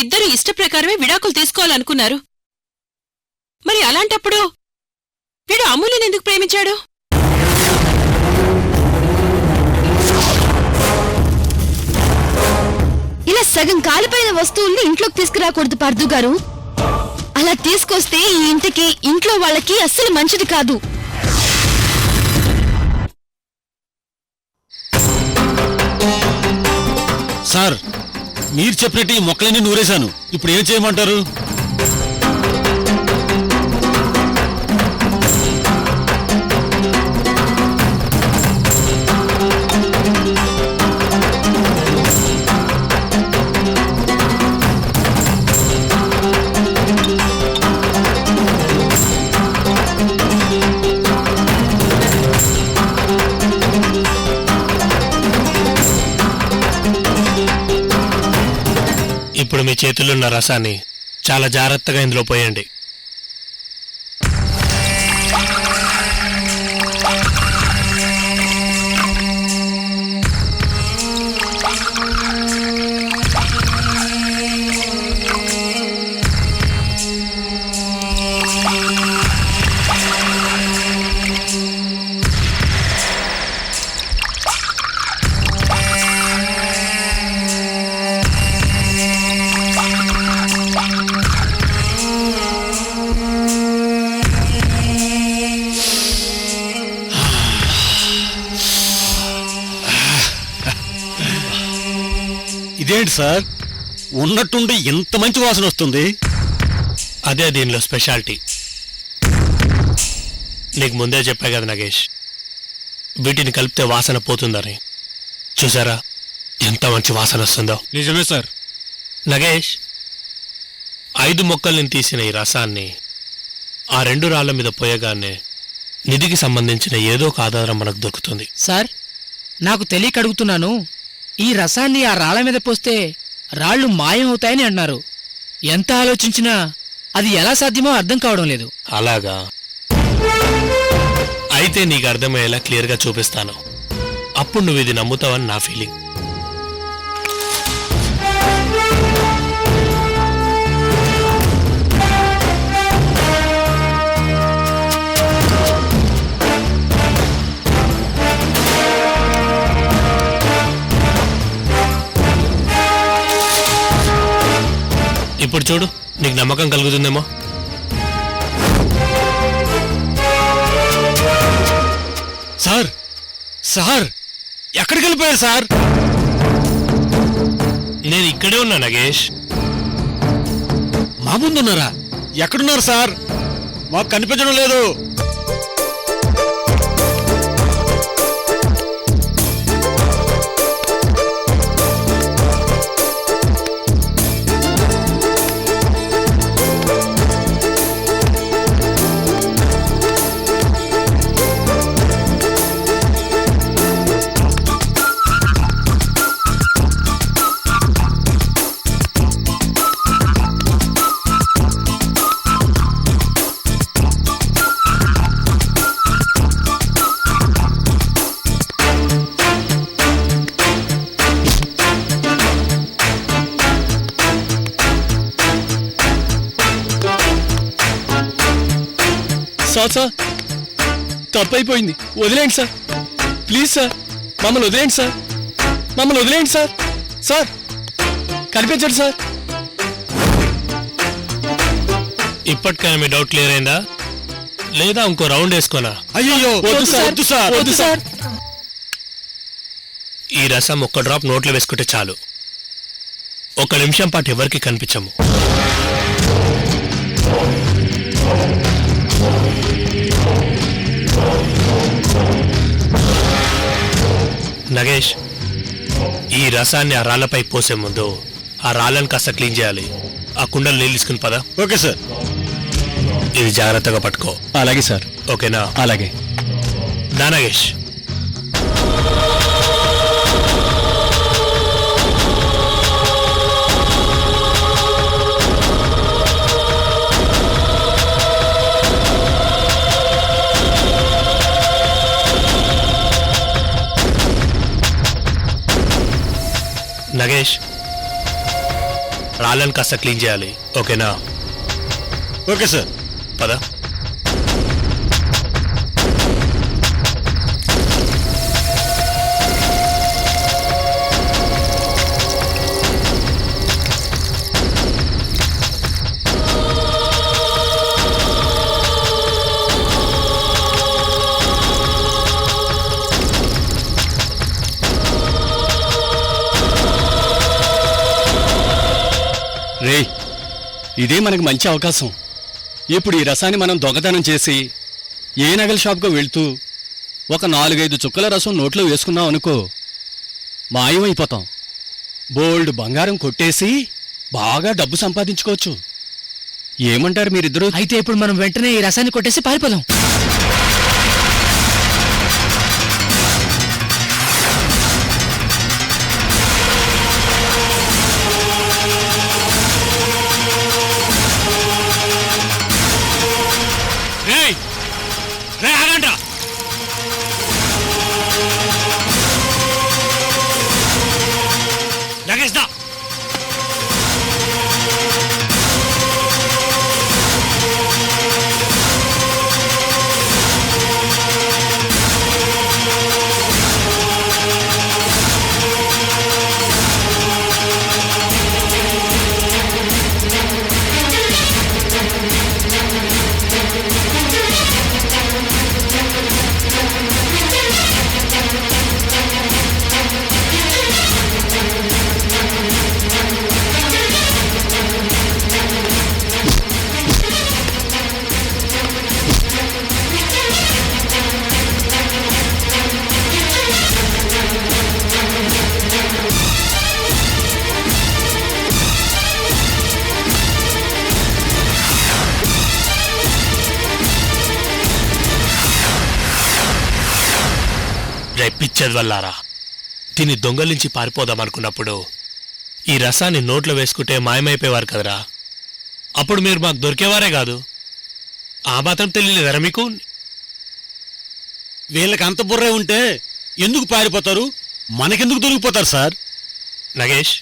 ఇద్దరు ఇష్ట ప్రకారమే విడాకులు తీసుకోవాలనుకున్నారు. మరి అలాంటప్పుడు వీడు అమూల్యని ఎందుకు ప్రేమించాడు? ఇలా సగం కాలిపోయిన వస్తువుల్ని ఇంట్లోకి తీసుకురాకూడదు పార్థు గారు. అలా తీసుకొస్తే ఈ ఇంటికి, ఇంట్లో వాళ్ళకి అస్సలు మంచిది కాదు. సార్, మీరు చెప్పినట్టు ఈ మొక్కలన్నీ నూరేశాను. ఇప్పుడు ఏం చేయమంటారు? ఇప్పుడు మీ చేతులున్న రసాన్ని చాలా జాగ్రత్తగా ఇందులో పోయండి. ఇదేంటి సార్, ఉన్నట్టుండి ఇంత మంచి వాసన వస్తుంది? అదే దీనిలో స్పెషాలిటీ. నీకు ముందే చెప్పా కదా నగేష్, వీటిని కలిపితే వాసన పోతుందని. చూసారా ఎంత మంచి వాసన వస్తుందో? నిజమే సార్. నగేష్, 5 మొక్కల్ని తీసిన ఈ రసాన్ని ఆ 2 రాళ్ల మీద పోయగానే నిధికి సంబంధించిన ఏదో ఒక ఆధారం మనకు దొరుకుతుంది. సార్, నాకు తెలియక అడుగుతున్నాను, ఈ రసాన్ని ఆ రాళ్ల మీద పోస్తే రాళ్లు మాయమవుతాయని అన్నారు. ఎంత ఆలోచించినా అది ఎలా సాధ్యమో అర్థం కావడం లేదు. అలాగా? అయితే నీకు అర్థమయ్యేలా క్లియర్గా చూపిస్తాను. అప్పుడు నువ్వు ఇది నమ్ముతావని నా ఫీలింగ్. ఇప్పుడు చూడు, నీకు నమ్మకం కలుగుతుందేమో. సార్, సార్ ఎక్కడికి వెళ్ళిపోయారు సార్? నేను ఇక్కడే ఉన్నా నగేష్. మా ముందున్నారా? ఎక్కడున్నారు సార్? మాకు కనిపించడం లేదు. సార్, తప్పైపోయింది, వదిలేండి సార్. ప్లీజ్ సార్, మమ్మల్ని వదిలేండి సార్. మమ్మల్ని వదిలేండి సార్. Sir, కనిపించండి sir. ఇప్పటికైనా మీ డౌట్ క్లియర్ అయిందా, లేదా ఇంకో రౌండ్ వేసుకోనా? అయ్యో, వద్దు సార్, వద్దు సార్, వద్దు సార్. ఈ రసం ఒక్క డ్రాప్ నోట్లో వేసుకుంటే చాలు. 1 నిమిషం పాటు ఎవరికి కనిపించము. నగేష్, ఈ రసాన్ని ఆ రాళ్లపై పోసే ముందు ఆ రాళ్ళని కాస్త క్లీన్ చేయాలి. ఆ కుండలు నీళ్ళు తీసుకుని పదా. Okay sir. ఇది జాగ్రత్తగా పట్టుకో. అలాగే సార్. ఓకేనా? అలాగే. దా నగేష్. నగేష్, రాళ్ళని కాస్త క్లీన్ చేయాలి, ఓకేనా? Okay sir. పద. రే, ఇదే మనకు మంచి అవకాశం. ఇప్పుడు ఈ రసాన్ని మనం దొంగతనం చేసి ఏ నగల షాప్కో వెళ్తూ ఒక 4-5 చుక్కల రసం నోట్లో వేసుకున్నాం అనుకో, మాయమైపోతాం. బోల్డ్ బంగారం కొట్టేసి బాగా డబ్బు సంపాదించుకోవచ్చు. ఏమంటారు మీరిద్దరూ? అయితే ఇప్పుడు మనం వెంటనే ఈ రసాన్ని కొట్టేసి పారిపోదాం. పిచ్చద్వల్లారా, దీన్ని దొంగలించి పారిపోదామనుకున్నప్పుడు ఈ రసాన్ని నోట్లో వేసుకుంటే మాయమైపోయేవారు కదరా. అప్పుడు మీరు మాకు దొరికేవారే కాదు. ఆ మాత్రం తెలియలేదరా మీకు? వీళ్ళకి అంత బుర్రే ఉంటే ఎందుకు పారిపోతారు? మనకెందుకు దొరికిపోతారు సార్? నగేష్,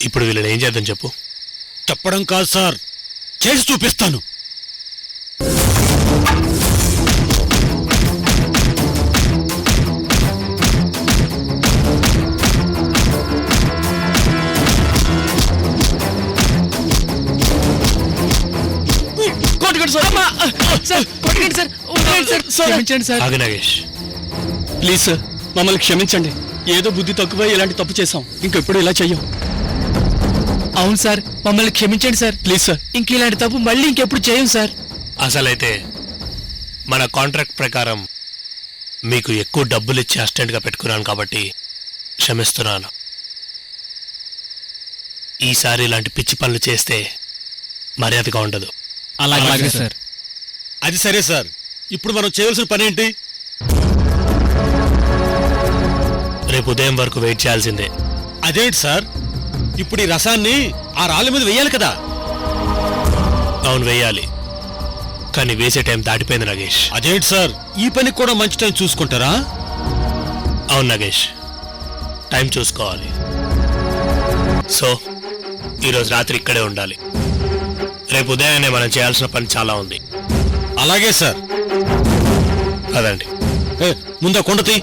ఇప్పుడు వీళ్ళని ఏం చేద్దాం చెప్పు? చెప్పడం కాదు సార్, చేసి చూపిస్తాను. ఆగు నగేష్. ప్లీజ్ సార్, మమ్మల్ని క్షమించండి. ఏదో బుద్ధి తక్కువ ఇలాంటి తప్పు చేశాం. ఇంకెప్పుడు ఇలా చెయ్యం. అవును సార్, మమ్మల్ని క్షమించండి సార్. Please sir. ఇంక ఇలాంటి తప్పు మళ్ళీ ఇంకెప్పుడు చేయం సార్. అసలైతే మన కాంట్రాక్ట్ ప్రకారం మీకు ఎక్కువ డబ్బులు ఇచ్చి అసిస్టెంట్గా పెట్టుకున్నాను కాబట్టి క్షమిస్తున్నాను. ఈసారి ఇలాంటి పిచ్చి పనులు చేస్తే మర్యాదగా ఉండదు. అలాగే సార్. అది సరే సార్, ఇప్పుడు మనం చేయవలసిన పని ఏంటి? రేపు ఉదయం వరకు వెయిట్ చేయాల్సిందే. అదేంటి సార్, ఇప్పుడు ఈ రసాన్ని ఆ రాళ్ళ మీద వెయ్యాలి కదా? అవును, వేయాలి. కానీ వేసే టైం దాటిపోయింది నగేష్. అదేంటి సార్, ఈ పనికి కూడా మంచి టైం చూసుకుంటారా? అవును నగేష్, టైం చూసుకోవాలి. సో ఈరోజు రాత్రి ఇక్కడే ఉండాలి. రేపు ఉదయాన్నే మనం చేయాల్సిన పని చాలా ఉంది. అలాగే సార్. అదండి. ముందా కొండ తీ.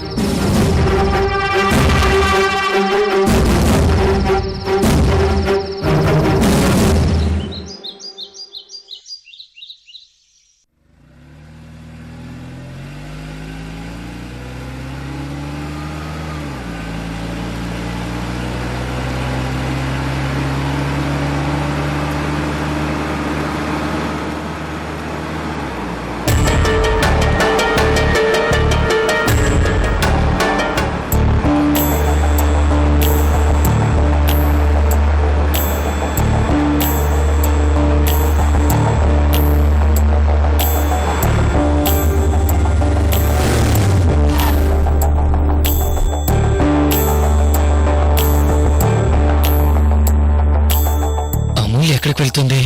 ఎక్కడికి వెళ్తుంది?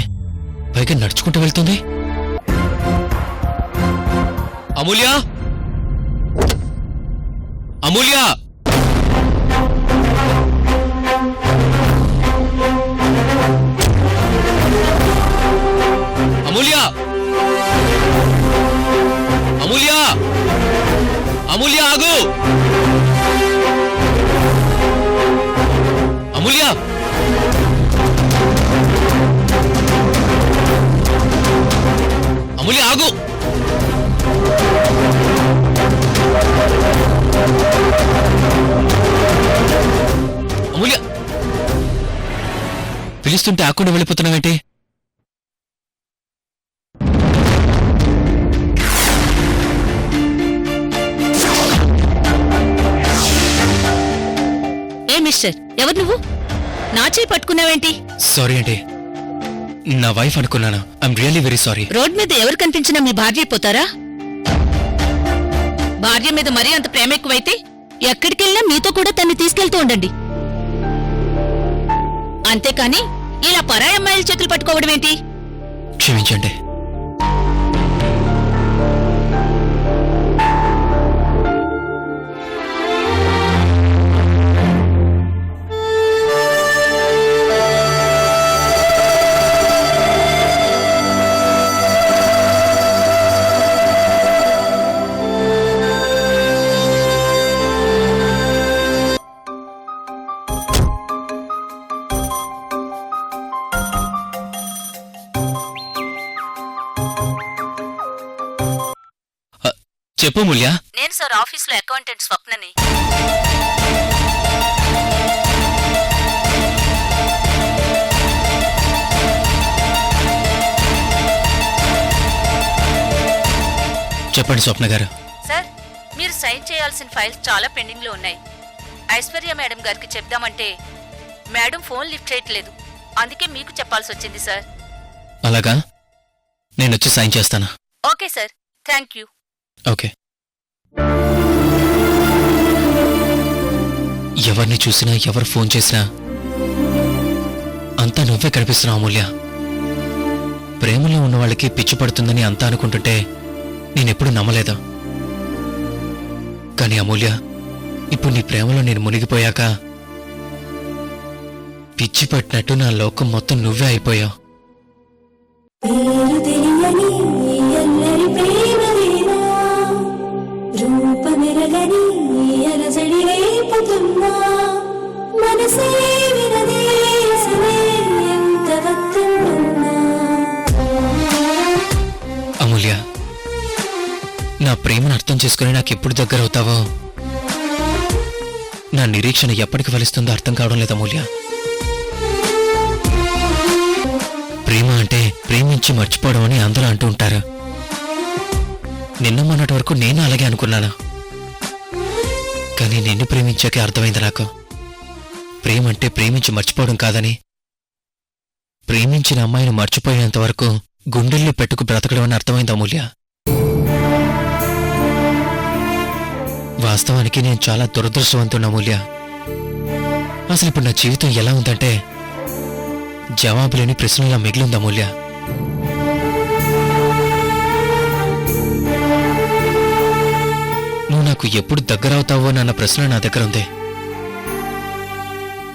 పైగా నడుచుకుంటూ వెళ్తుంది. అమూల్య, అమూల్య! అమూల్య ఆగు! అమూల్య! అమూల్య ఆగు! అమూల్య! పిలుస్తుంటే ఆకుండా వెళ్ళిపోతున్నావేంటి? ఏ మిస్టర్, ఎవరు నువ్వు? నా చేయి పట్టుకున్నావేంటి? సారీ అండి, నా వైఫ్ అనుకున్నాను. I'm really very sorry. Road మీద ఎవరు కనిపించినా మీ భార్య అయిపోతారా? భార్య మీద మరీ అంత ప్రేమ ఎక్కువైతే ఎక్కడికెళ్ళినా మీతో కూడా తన్ని తీసుకెళ్తూ ఉండండి. అంతేకాని ఇలా పరాయి అమ్మాయిల చేతులు పట్టుకోవడం ఏంటి? క్షమించండి. చెప్పు మూల్య. నేను సార్ ఆఫీస్లో అకౌంటెంట్ స్వప్నని. చెప్పండి స్వప్న గారు. సార్, మీరు సైన్ చేయాల్సిన ఫైల్స్ చాలా పెండింగ్ లో ఉన్నాయి. ఐశ్వర్య మేడం గారికి చెప్దామంటే మేడం ఫోన్ లిఫ్ట్ చేయట్లేదు. అందుకే మీకు చెప్పాల్సి వచ్చింది సార్. అలాగా, నేనొచ్చి సైన్ చేస్తాను. Okay sir, thank you. Okay. ఎవరిని చూసినా, ఎవరు ఫోన్ చేసినా అంతా నువ్వే కనిపిస్తున్నావు అమూల్య. ప్రేమలో ఉన్న వాళ్ళకి పిచ్చి పడుతుందని అంతా అనుకుంటుంటే నేనెప్పుడు నమ్మలేదు. కానీ అమూల్య, ఇప్పుడు నీ ప్రేమలో నేను మునిగిపోయాక పిచ్చి పట్టినట్టు నా లోకం మొత్తం నువ్వే అయిపోయావు. పేరు తెలియని ఎల్లరి ప్రేమలేనా, రూపమెరగని అలజడి రేపుతున్నా, మనసే వినదేశమే ఎంత వత్తంటున్నా. అమూల్య, నా ప్రేమను అర్థం చేసుకుని నాకెప్పుడు దగ్గరవుతావో, నా నిరీక్షణ ఎప్పటికి ఫలిస్తుందో అర్థం కావడం లేదు అమూల్య. ప్రేమ అంటే ప్రేమించి మర్చిపోవడం అని అందరూ అంటూ ఉంటారు. నిన్న మొన్నటి వరకు నేను అలాగే అనుకున్నాను. కానీ నిన్ను ప్రేమించాకే అర్థమైంది నాకు. ప్రేమ అంటే ప్రేమించి మర్చిపోవడం కాదని, ప్రేమించిన అమ్మాయిని మర్చిపోయేంత వరకు గుండెల్లో పెట్టుకు బ్రతకడం అని అర్థమైంది అమూల్య. వాస్తవానికి నేను చాలా దురదృష్టవంతున్నా అమూల్య. అసలు ఇప్పుడు నా జీవితం ఎలా ఉందంటే జవాబులేని ప్రశ్నలా మిగిలింది అమూల్య. నువ్వు నాకు ఎప్పుడు దగ్గరవుతావో అన్న ప్రశ్న నా దగ్గర ఉంది.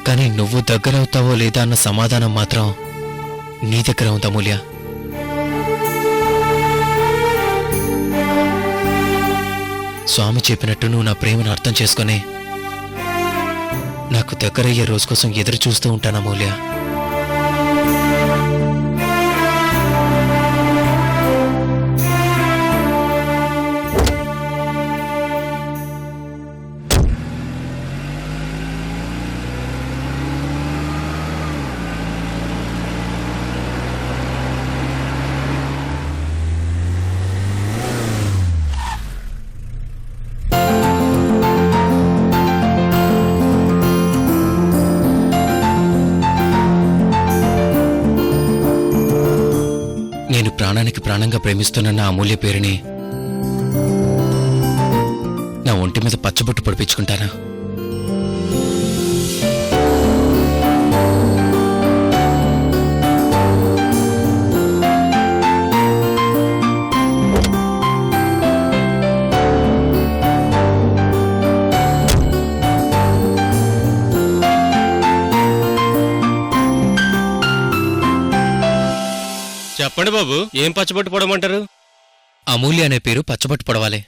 కానీ నువ్వు దగ్గరవుతావో లేదా అన్న సమాధానం మాత్రం నీ దగ్గర ఉంది అమూల్య. స్వామి చెప్పినట్టు నువ్వు నా ప్రేమను అర్థం చేసుకుని నాకు దగ్గరయ్యే రోజు కోసం ఎదురు చూస్తూ ఉంటాను అమూల్య. నేను ప్రాణానికి ప్రాణంగా ప్రేమిస్తున్న నా అమూల్య పేరుని నా ఒంటి మీద పచ్చబొట్టు పొడిపించుకుంటానా? చెప్పండి బాబు, ఏం పచ్చబొట్టు పొడమంటారు? అమూల్య అనే పేరు పచ్చబొట్టు పొడవాలి.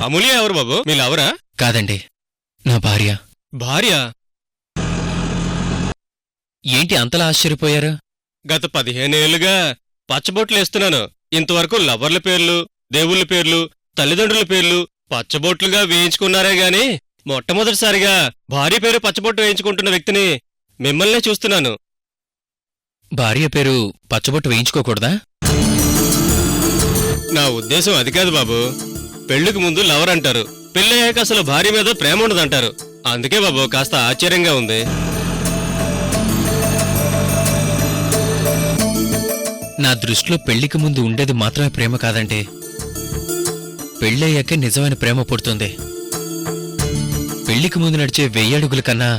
అమూల్య ఎవరు బాబు? మీ లవరా? కాదండి, నా భార్య. భార్య? ఏంటి అంతలా ఆశ్చర్యపోయారు? గత 15 ఏళ్లుగా పచ్చబొట్లేస్తున్నాను. ఇంతవరకు లవర్ల పేర్లు, దేవుళ్ళ పేర్లు, తల్లిదండ్రుల పేర్లు పచ్చబొట్లుగా వేయించుకున్నారే గాని మొట్టమొదటిసారిగా భార్య పేరు పచ్చబొట్టు వేయించుకుంటున్న వ్యక్తిని మిమ్మల్నే చూస్తున్నాను. భార్య పేరు పచ్చబొట్టు వేయించుకోకూడదా? నా ఉద్దేశం అది కాదు బాబు. పెళ్లికి ముందు లవర్ అంటారు, పెళ్ళయ్యాక అసలు భార్య మీద ప్రేమ ఉండదంటారు. అందుకే బాబు కాస్త ఆశ్చర్యంగా ఉంది. నా దృష్టిలో పెళ్లికి ముందు ఉండేది మాత్రమే ప్రేమ కాదండి, పెళ్ళయ్యాకే నిజమైన ప్రేమ పుడుతుంది. పెళ్లికి ముందు నడిచే 1000 అడుగుల కన్నా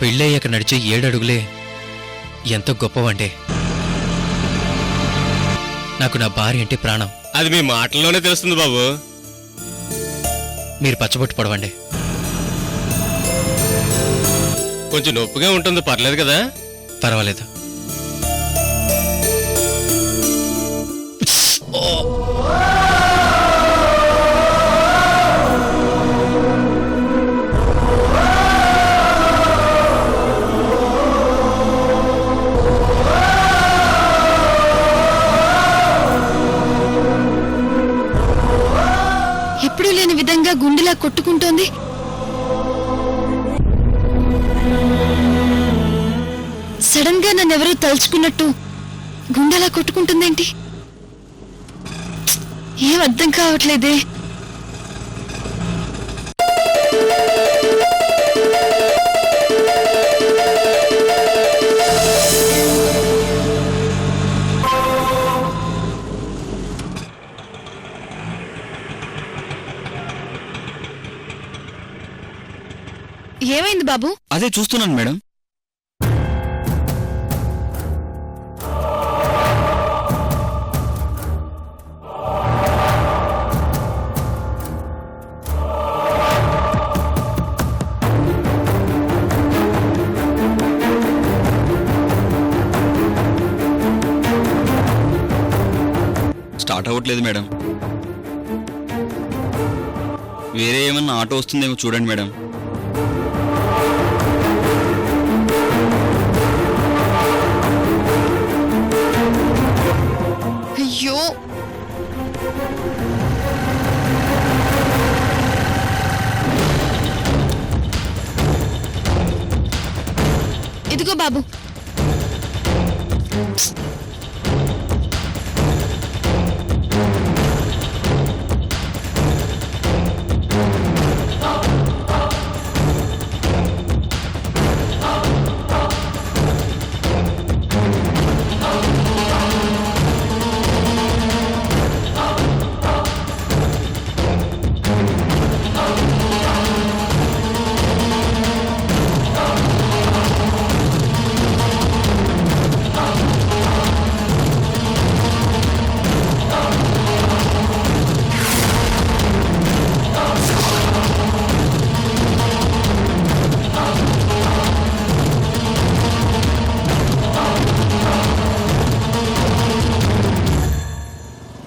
పెళ్ళయ్యాక నడిచే 7 అడుగులే ఎంతో గొప్పవండి. నాకు నా భార్య అంటే ప్రాణం. అది మీ మాటల్లోనే తెలుస్తుంది బాబు. మీరు పచ్చబొట్టు పడవండి. కొంచెం నొప్పిగా ఉంటుంది, పర్లేదు కదా? పర్వాలేదు. ఎప్పుడూ లేని విధంగా గుండెలా కొట్టుకుంటోంది. సడన్ గా నన్నెవరో తలుచుకున్నట్టు గుండెలా కొట్టుకుంటుందేంటి? ఏం అర్థం కావట్లేదే. ఏమైంది బాబు? అదే చూస్తున్నాను మేడం. స్టార్ట్ అవ్వట్లేదు మేడం. వేరే ఏమన్నా ఆటో వస్తుందేమో చూడండి మేడం. అయ్యో, ఇదిగో బాబు.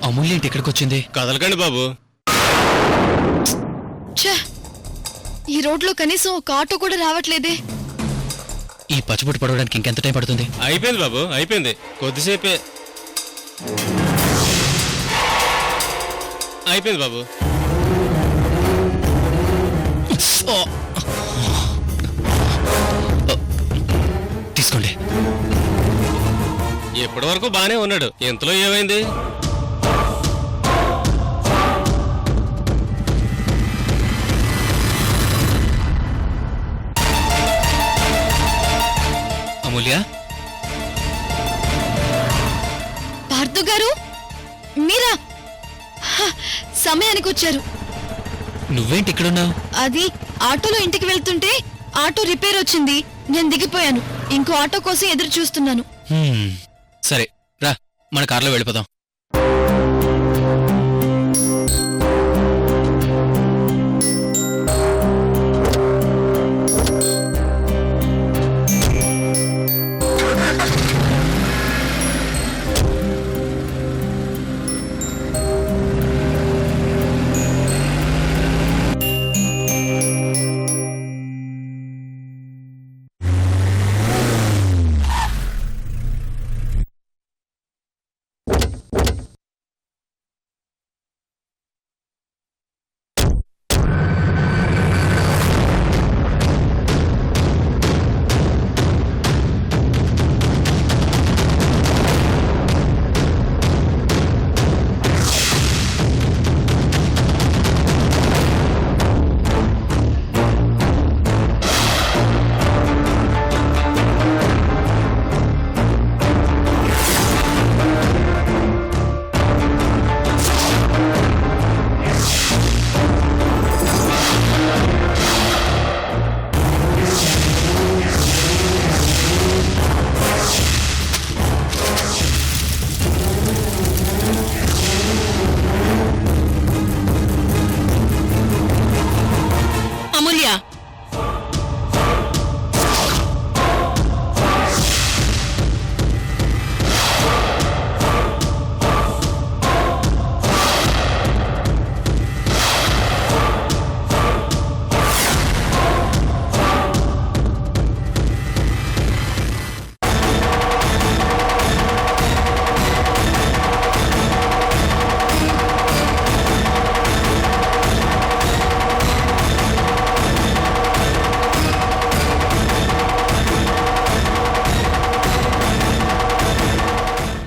అమూల్య ఏంటి ఇక్కడికి వచ్చింది? కదలకండి బాబు. ఛే, ఈ రోడ్లో కనీసం ఒక ఆటో కూడా రావట్లేదే. ఈ పచ్చబొట్టు పడవడానికి ఇంకెంత టైం పడుతుంది? అయిపోయింది బాబు, అయిపోయింది. కొద్దిసేపే అయిపోయింది బాబు. తీసుకోండి. ఇప్పటి వరకు బానే ఉన్నాడు, ఇంతలో ఏమైంది? అమూల్య, పార్థు గారు, మీరా? హ, సమయానికి వచ్చారు. నువ్వేంటి ఇక్కడున్నావు? అది ఆటోలో ఇంటికి వెళ్తుంటే ఆటో రిపేర్ వచ్చింది, నేను దిగిపోయాను. ఇంకో ఆటో కోసం ఎదురు చూస్తున్నాను. సరే రా, మన కార్లో వెళ్ళిపోదాం.